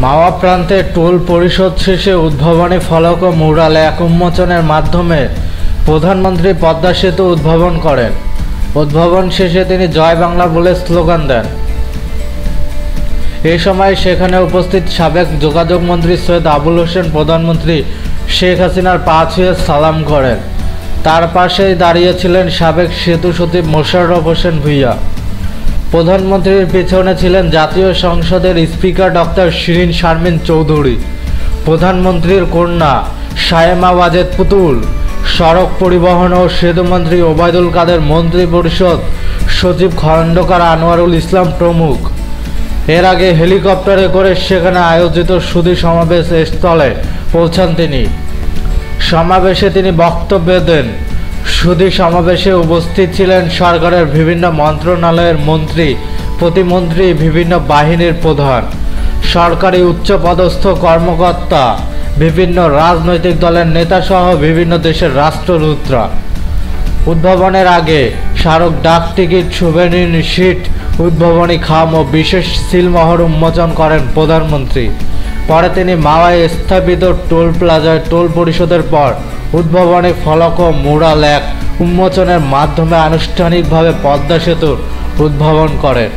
মাওয়া প্রান্তে টোল পরিশোধ শেষে উদ্ভাবনী ফলক ও মুরাল এক উন্মোচনের মাধ্যমে প্রধানমন্ত্রী পদ্মা সেতু উদ্ভাবন করেন। উদ্ভাবন শেষে তিনি জয় বাংলা বলে স্লোগান দেন। এই সময় সেখানে উপস্থিত সাবেক যোগাযোগ মন্ত্রী সৈয়দ আবুল হোসেন প্রধানমন্ত্রী শেখ হাসিনার পা ছুঁয়ে সালাম করেন। তার পাশেই দাঁড়িয়েছিলেন সাবেক সেতু সচিব মোশাররফ হোসেন ভূঁইয়া। প্রধানমন্ত্রীর পিছনে ছিলেন জাতীয় সংসদের স্পিকার ডক্টর শিরিন শারমিন চৌধুরী, প্রধানমন্ত্রীর কন্যা শায়েমা ওয়াজেদ পুতুল, সড়ক পরিবহন ও সেতুমন্ত্রী ওবায়দুল কাদের, মন্ত্রিপরিষদ সচিব খন্দকার আনোয়ারুল ইসলাম প্রমুখ। এর আগে হেলিকপ্টারে করে সেখানে আয়োজিত সুধী সমাবেশ স্থলে পৌঁছান তিনি। সমাবেশে তিনি বক্তব্য দেন। সুধী সমাবেশে উপস্থিত ছিলেন সরকারের বিভিন্ন মন্ত্রণালয়ের মন্ত্রী, প্রতিমন্ত্রী, বিভিন্ন বাহিনীর প্রধান, সরকারি উচ্চপদস্থ কর্মকর্তা, বিভিন্ন রাজনৈতিক দলের নেতাসহ বিভিন্ন দেশের রাষ্ট্রদূতরা। উদ্ভাবনের আগে স্মারক ডাক টিকিট, সুভেনির শিট, উদ্ভাবনী খাম ও বিশেষ সিলমোহর উন্মোচন করেন প্রধানমন্ত্রী। পরে তিনি মাওয়ায় স্থাপিত টোল প্লাজায় টোল পরিশোধের পর উদ্ভাবনী ফলক ও মুরাল এক উন্মোচনের মাধ্যমে আনুষ্ঠানিকভাবে পদ্মা সেতুর উদ্ভাবন করেন।